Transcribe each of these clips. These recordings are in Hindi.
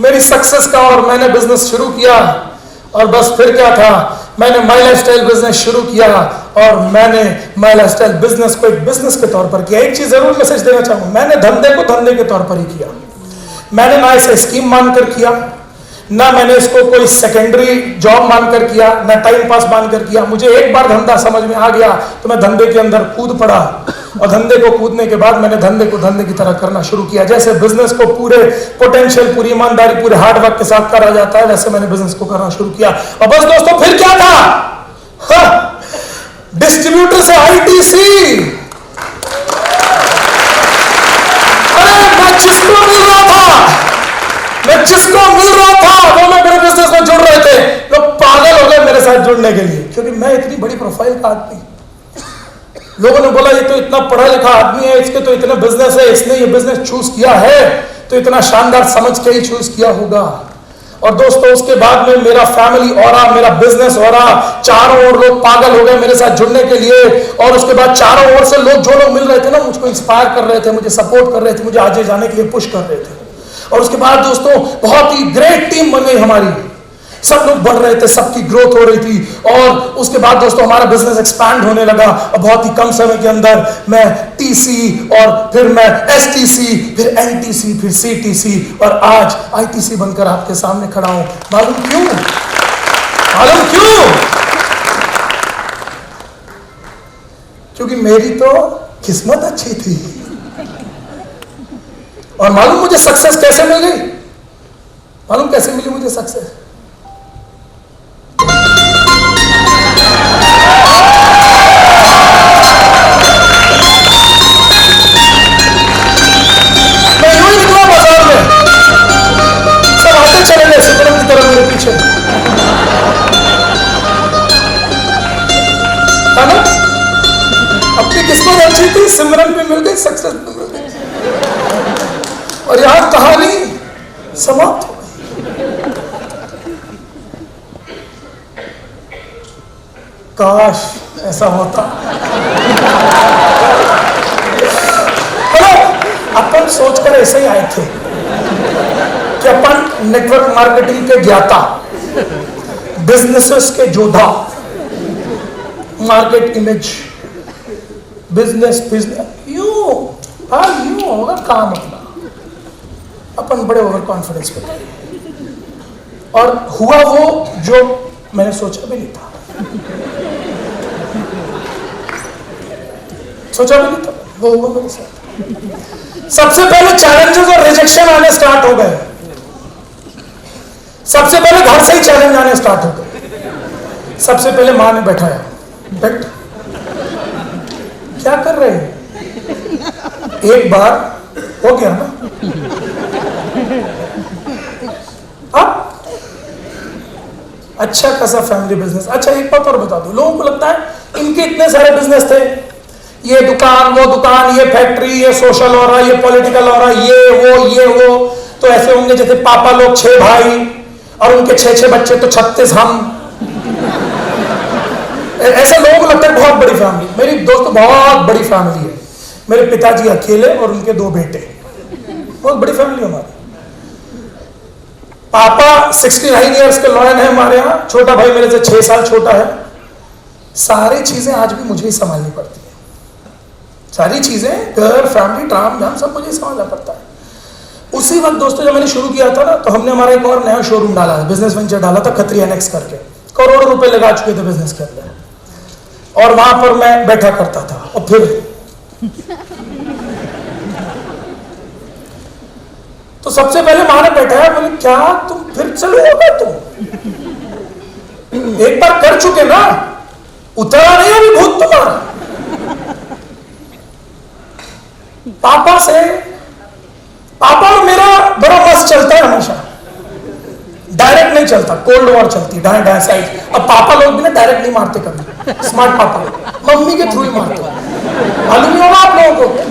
मेरी सक्सेस का, और मैंने बिजनेस शुरू किया। और बस फिर क्या था, मैंने माई लाइफस्टाइल बिजनेस शुरू किया और मैंने माई लाइफस्टाइल बिजनेस को एक बिजनेस के तौर पर किया। एक चीज जरूर मैसेज देना चाहूंगा, मैंने धंधे को धंधे के तौर पर ही किया। मैंने ना इसे स्कीम मानकर किया, ना मैंने इसको कोई सेकेंडरी जॉब मानकर किया, ना टाइम पास मानकर किया। मुझे एक बार धंधा समझ में आ गया तो मैं धंधे के अंदर कूद पड़ा, और धंधे को कूदने के बाद मैंने धंधे को धंधे की तरह करना शुरू किया। जैसे बिजनेस को पूरे पोटेंशियल, पूरी ईमानदारी, पूरे हार्डवर्क के साथ करा जाता है, वैसे मैंने बिजनेस को करना शुरू किया। और बस दोस्तों फिर क्या था, डिस्ट्रीब्यूटर से आईटीसी। अरे मैं जिसको मिल रहा था वो लोग मेरे बिजनेस में जुड़ रहे थे। लोग पागल हो गए मेरे साथ जुड़ने के लिए, क्योंकि मैं इतनी बड़ी प्रोफाइल का आदमी। लोगों ने बोला ये तो इतना पढ़ा लिखा आदमी है, इसके तो इतने बिजनेस है, इसने ये बिजनेस चूज किया है तो इतना शानदार समझ के ही चूज किया होगा। और दोस्तों उसके बाद में मेरा फैमिली ऑरा, मेरा बिजनेस ऑरा, चारों ओर लोग पागल हो गए मेरे साथ जुड़ने के लिए। और उसके बाद चारों ओर से लोग, जो लोग मिल रहे थे ना, मुझको इंस्पायर कर रहे थे, मुझे सपोर्ट कर रहे थे, मुझे आगे जाने के लिए पुश कर रहे थे। और उसके बाद दोस्तों बहुत ही ग्रेट टीम बन गई हमारी, सब लोग बढ़ रहे थे, सबकी ग्रोथ हो रही थी। और उसके बाद दोस्तों हमारा बिजनेस एक्सपैंड होने लगा, और बहुत ही कम समय के अंदर मैं टीसी, और फिर मैं एसटीसी, फिर एनटीसी, फिर सीटीसी, और आज आईटीसी बनकर आपके सामने खड़ा हूं। मालूम क्यों? क्योंकि मेरी तो किस्मत अच्छी थी। और मालूम मुझे सक्सेस कैसे मिल गई? मालूम कैसे मिली मुझे सक्सेस? मैं यूं ही निकला बाजार में, सब आते चले गए सिमरन की तरफ मेरे पीछे, है ना? अपनी किस्मत अच्छी थी, सिमरन पे मिल गई, सक्सेस पे मिल गई, और यहां कहानी समाप्त हो गई। काश ऐसा होता। अपन सोचकर ऐसे ही आए थे कि अपन नेटवर्क मार्केटिंग के ज्ञाता, बिजनेसेस के जोधा, मार्केट इमेज, बिजनेस यूं होगा काम अपना। अपन बड़े ओवर कॉन्फिडेंस पे थे, और हुआ वो जो मैंने सोचा भी नहीं था। वो हुआ मेरे साथ। सबसे पहले चैलेंजेस और रिजेक्शन आने स्टार्ट हो गए। सबसे पहले घर से ही चैलेंज आने स्टार्ट हो गए। सबसे पहले मां ने बैठाया, बैठ, क्या कर रहे हैं? एक बार हो गया ना, अब अच्छा खासा फैमिली बिजनेस। अच्छा एक बात और बता दो, लोगों को लगता है इनके इतने सारे बिजनेस थे, ये दुकान, वो दुकान, ये फैक्ट्री, ये सोशल हो रहा, ये पॉलिटिकल हो रहा, ये वो, तो ऐसे होंगे जैसे पापा लोग 6 भाई और उनके 6 बच्चे, तो 36 हम। ऐसे लोगों को लगता है बहुत बड़ी फैमिली। मेरी दोस्तों बहुत बड़ी फैमिली है। मेरे पिताजी अकेले और उनके 2 बेटे, बहुत बड़ी फैमिली हमारी। पापा 69 इयर्स के लॉयर हैं हमारे यहाँ, छोटा भाई मेरे से 6 साल छोटा है। सारी चीजें आज भी मुझे ही संभालनी पड़ती है, सारी चीजें, घर, फैमिली, ड्राम झाम सब मुझे संभालना पड़ता है। उसी वक्त दोस्तों जब मैंने शुरू किया था ना, तो हमने हमारा एक और नया शोरूम डाला, बिजनेस वेंचर डाला था, खत्री एनेक्स करके। करोड़ों रुपए लगा चुके थे बिजनेस के अंदर, और वहां पर मैं बैठा करता था। और फिर तो सबसे पहले मां ने बैठाया, बोले क्या तुम फिर चलो होगा? तुम एक बार कर चुके ना, उतरा नहीं अभी भूत तुम्हारा। पापा और मेरा बड़ा मस्त चलता है हमेशा, डायरेक्ट नहीं चलता, कोल्ड वॉर चलती है, डायरेक्ट साइड। अब पापा लोग भी ना डायरेक्ट नहीं मारते कभी, स्मार्ट पापा लोग मम्मी के थ्रू ही मारते। मालूम नहीं होगा आप लोगों को।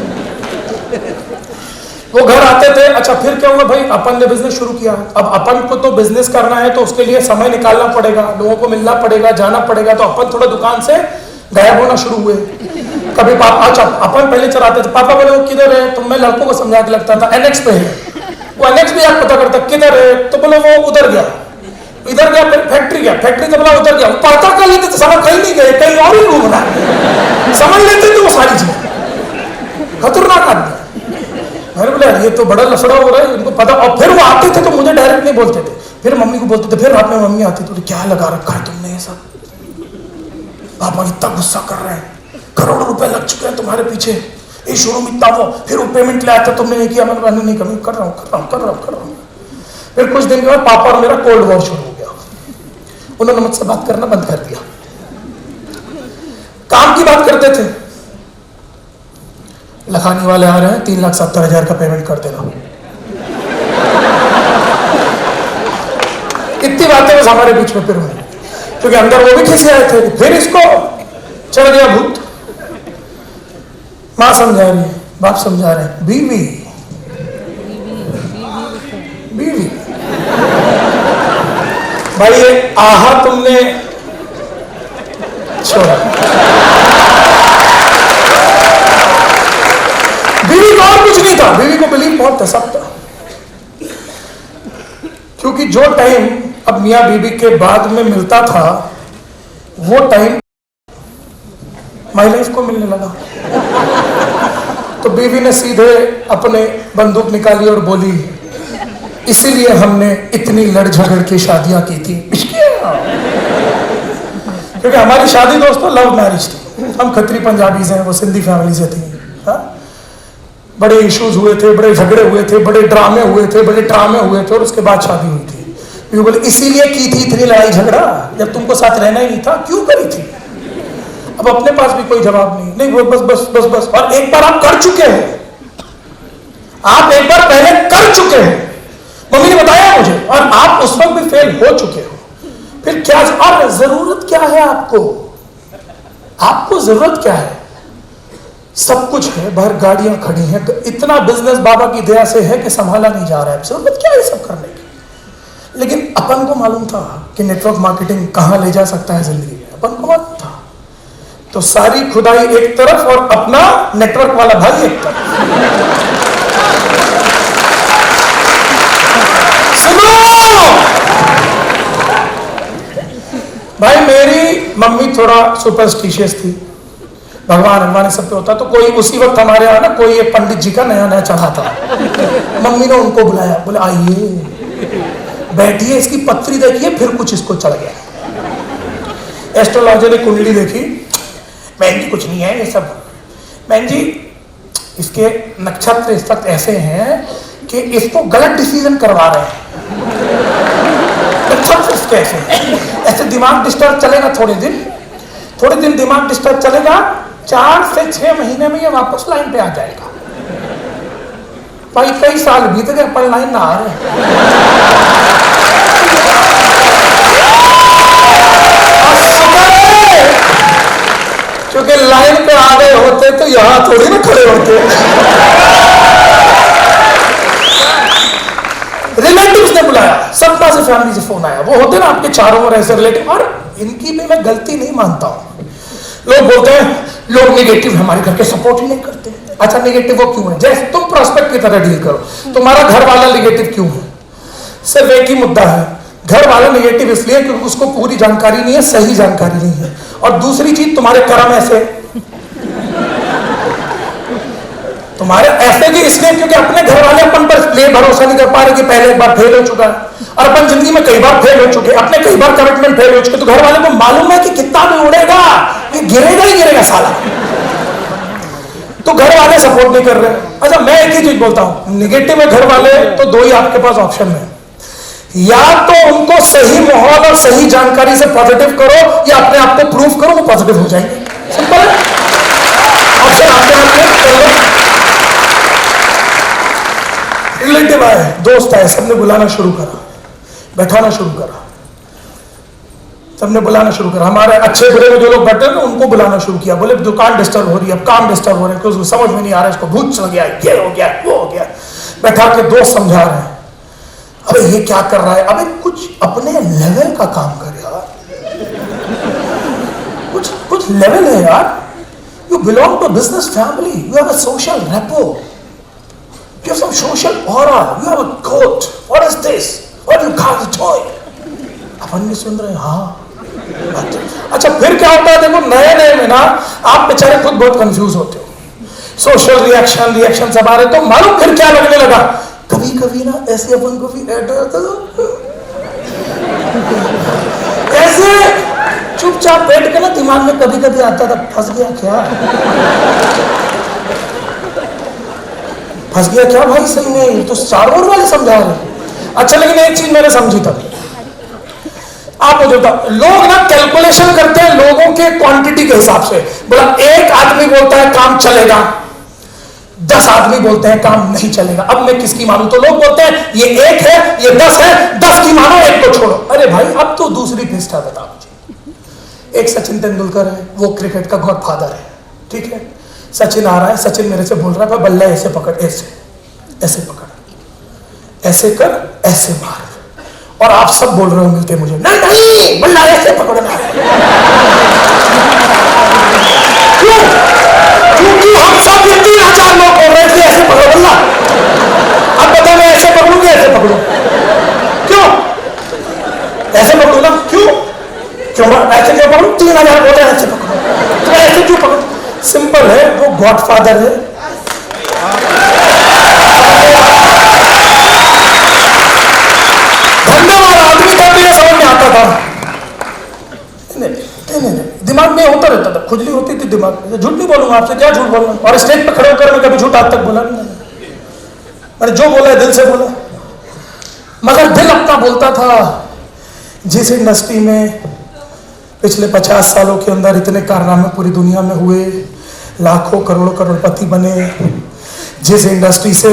वो घर आते थे। अच्छा फिर क्या हुआ भाई, अपन ने बिजनेस शुरू किया। अब अपन को तो बिजनेस करना है, तो उसके लिए समय निकालना पड़ेगा, लोगों को मिलना पड़ेगा, जाना पड़ेगा। तो अपन थोड़ा दुकान से गायब होना शुरू हुए। कभी पापा, अच्छा अपन पहले चलाते थे, पापा बोले वो किधर है, तो मैं लड़कों को समझा के लगता था एनेक्स पे है। वो नेक्स्ट भी आप पता करता किधर है, तो बोलो वो उधर गया, इधर गया, फिर फैक्ट्री गया, फैक्ट्री तो बोला उधर गया। पता कर लेते तो समझ कहीं नहीं गए, कहीं और ही घूम रहा है, समझ लेते थे वो सारी चीजें। खतरनाक आदमी। मैंने बोला ये तो बड़ा लफड़ा हो रहा है, इनको पता। और फिर वो आते थे तो मुझे डायरेक्ट नहीं बोलते थे, फिर मम्मी को बोलते थे। फिर रात में मम्मी आती तो क्या लगा रखा है तुमने ये सब, पापा इतना गुस्सा कर रहे हैं, करोड़ों रुपए लग चुके हैं तुम्हारे पीछे, ये शोरूम इतना वो, फिर वो पेमेंट ले आया था तुमने नहीं किया। मैंने नहीं कमी कर रहा हूँ। फिर कुछ दिन के बाद पापा और मेरा कोल्ड वॉर शुरू हो गया, उन्होंने मुझसे बात करना बंद कर दिया। काम की बात करते थे, लखानी वाले आ रहे हैं, 3,70,000 का पेमेंट कर देना। इतनी बातें बस हमारे बीच में फिर हुई, क्योंकि अंदर वो भी खिंच गए थे। फिर इसको चढ़ गया भूत। मां समझा रही है, बाप समझा रहे हैं, बीवी भाई ये आहा तुमने छोड़ा। बीवी को और कुछ नहीं था, बीवी को बिलीव बहुत था, सब था। क्योंकि जो टाइम अब मियां बीवी के बाद में मिलता था, वो टाइम माई लाइफ को मिलने लगा। तो बीवी ने सीधे अपने बंदूक निकाली और बोली, इसीलिए हमने इतनी लड़ झगड़ के शादियां की थी। क्योंकि हमारी शादी दोस्तों लव मैरिज थी, हम खत्री पंजाबीज हैं, वो सिंधी फैमिली से थी। हा? बड़े इश्यूज हुए थे, बड़े झगड़े हुए थे, बड़े ड्रामे हुए थे, और उसके बाद शादी हुई थी। बीवी बोले इसीलिए की थी इतनी लड़ाई झगड़ा, जब तुमको साथ रहना ही नहीं था, क्यों करी थी? अब अपने पास भी कोई जवाब नहीं, बस बस बस बस। और एक बार आप कर चुके हो, आप एक बार पहले कर चुके हो, मम्मी ने बताया मुझे, और आप उस वक्त भी फेल हो चुके हो। फिर क्या, और जरूरत क्या है आपको? आपको जरूरत क्या है? सब कुछ है, बाहर गाड़ियां खड़ी हैं, इतना बिजनेस बाबा की दया से है कि संभाला नहीं जा रहा है। जरूरत क्या है सब करने की? लेकिन अपन को मालूम था कि नेटवर्क मार्केटिंग कहां ले जा सकता है जिंदगी में, अपन को मालूम था। तो सारी खुदाई एक तरफ और अपना नेटवर्क वाला भाई एक तरफ। भाई मेरी मम्मी थोड़ा सुपरस्टिशियस थी, भगवान सब पे होता। तो कोई उसी वक्त हमारे यहाँ ना कोई एक पंडित जी का नया नया चढ़ा था, मम्मी ने उनको बुलाया, बोले आइए बैठिए, इसकी पत्री देखिए, फिर कुछ इसको चढ़ गया। एस्ट्रोलॉजर ने कुंडली देखी, बहन जी कुछ नहीं है ये सब, बहन जी इसके नक्षत्र इस वक्त ऐसे हैं कि इसको गलत डिसीजन करवा रहे हैं, नक्षत्र ऐसे ऐसे दिमाग डिस्टर्ब चलेगा, थोड़े दिन दिमाग डिस्टर्ब चलेगा, 4 से 6 महीने में ये वापस लाइन पे आ जाएगा। भाई कई साल बीत गए पर लाइन ना आ रहे। क्योंकि लाइन पे आ गए होते तो यहां थोड़ी ना खड़े होते। रिलेटिव्स ने बुलाया, सत्ता से फैमिली से फोन आया, वो होते ना आपके चारों ओर ऐसे रिलेटिव, और इनकी भी मैं गलती नहीं मानता हूं। लोग बोलते हैं लोग नेगेटिव हमारे घर के सपोर्ट ही नहीं करते। अच्छा नेगेटिव वो क्यों है? जैसे तुम प्रोस्पेक्ट की तरह डील करो, तुम्हारा घर वाला नेगेटिव क्यों है? सिर्फ एक ही मुद्दा है, घर वाला नेगेटिव इसलिए क्योंकि उसको पूरी जानकारी नहीं है, सही जानकारी नहीं है। और दूसरी चीज तुम्हारे कर्म ऐसे, तुम्हारे ऐसे भी इसलिए क्योंकि अपने घर वाले अपन पर भरोसा नहीं कर पा रहे कि पहले एक बार फेल हो चुका है, और अपन जिंदगी में कई बार फेल हो चुके, अपने कई बार कमिटमेंट फेल हो चुके, तो घर वाले को मालूम है कि कितना भी उड़ेगा ये गिरेगा ही गिरेगा साला, तो घर वाले सपोर्ट नहीं कर रहे। अच्छा मैं एक ही चीज बोलता हूं, निगेटिव है घर वाले तो दो ही आपके पास ऑप्शन है, या तो उनको सही माहौल और सही जानकारी से पॉजिटिव करो, या अपने आप को प्रूव करो, वो पॉजिटिव हो जाएंगे। सिंपल है, ऑप्शन आपके हाथ में। रिलेटिव आए, दोस्त आए, सबने बुलाना शुरू करा, बैठाना शुरू करा, सबने बुलाना शुरू करा। हमारे अच्छे बुरे में जो लोग बैठे ना उनको बुलाना शुरू किया, बोले दुकान डिस्टर्ब हो रही है, अब काम डिस्टर्ब हो रहे हैं, उसको समझ में नहीं आ रहा है, इसको भूत चल गया, ये हो गया वो हो गया। बैठा के दोस्त समझा रहे हैं, अबे ये क्या कर रहा है, अबे कुछ अपने लेवल का काम कर यार, कुछ लेवल है यार, you belong to business family, you have a social repo, You have some social aura. You have a coat. What is this? What you call the toy? अपन भी सुन रहे हैं, हाँ। अच्छा फिर क्या होता है, देखो नए नए में ना आप बेचारे खुद बहुत कंफ्यूज होते हो। सोशल रिएक्शन सब आ रहे, तो मालूम फिर क्या लगने लगा, कभी कभी ना ऐसे अपन को भी ऐसे चुपचाप बैठ के ना दिमाग में कभी कभी आता था, फंस गया क्या भाई, सही नहीं तो स्टार वॉर वाले समझा रहे। अच्छा लेकिन एक चीज मैंने समझी तब, आप मुझे बताओ, लोग ना कैलकुलेशन करते हैं लोगों के क्वांटिटी के हिसाब से। बोला एक आदमी बोलता है काम चलेगा, 10 आदमी बोलते हैं काम नहीं चलेगा, अब मैं किसकी मानूं? तो लोग बोलते हैं ये 1 है, ये 10 है, 10 की मानो, 1 को छोड़ो। अरे भाई अब तो दूसरी पृष्ठा बताओ मुझे। एक सचिन तेंदुलकर है, वो क्रिकेट का गॉडफादर है, ठीक है। सचिन आ रहा है, सचिन मेरे से बोल रहा है बल्ला ऐसे पकड़, ऐसे पकड़, ऐसे कर, ऐसे मार, और आप सब बोल रहे हो मिलके मुझे नहीं बल्ला ऐसे पकड़ना है। क्यों? क्योंकि हम सब ये 3000 लोग बोल रहे थे ऐसे पकड़ो बल्ला। अब बताओ मैं ऐसे पकड़ूं कि ऐसे पकड़ूं? क्यों ऐसे पकड़ू ना? क्यों ऐसे क्यों पकड़ू? 3000 बोल रहे हैं ऐसे पकड़ो, तो ऐसे क्यों पकड़ू? सिंपल है, वो गॉडफादर है। धन्यवाद आदमी तब भी समझ में आता था, नहीं दिमाग में होता रहता था, खुजली होती थी दिमाग में। झूठ नहीं बोलूंगा आपसे, क्या झूठ बोलूंगा, और स्टेज पे खड़े होकर मैं कभी झूठ आज तक बोला नहीं, मैंने जो बोला है दिल से बोला। मगर दिल अपना बोलता था। जिस इंडस्ट्री में पिछले 50 सालों के अंदर इतने कारनामे पूरी दुनिया में हुए, लाखों करोड़ों करोड़पति बने, जिस इंडस्ट्री से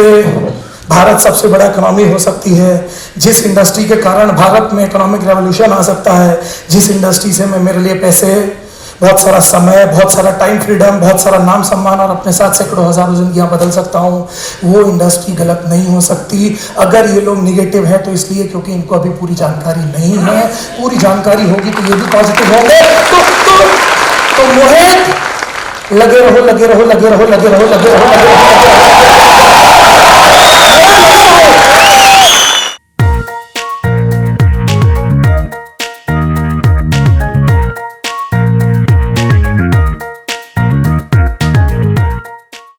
भारत सबसे बड़ा इकोनॉमी हो सकती है, जिस इंडस्ट्री के कारण भारत में इकोनॉमिक रेवोल्यूशन आ सकता है, जिस इंडस्ट्री से मैं मेरे लिए पैसे, बहुत सारा समय, बहुत सारा टाइम फ्रीडम, बहुत सारा नाम सम्मान और अपने साथ सैकड़ों हजारों जिंदगियां बदल सकता हूं, वो इंडस्ट्री गलत नहीं हो सकती। अगर ये लोग निगेटिव है तो इसलिए क्योंकि इनको अभी पूरी जानकारी नहीं है। पूरी जानकारी होगी तो ये भी पॉजिटिव होंगे। तो मोहित लगे रहो।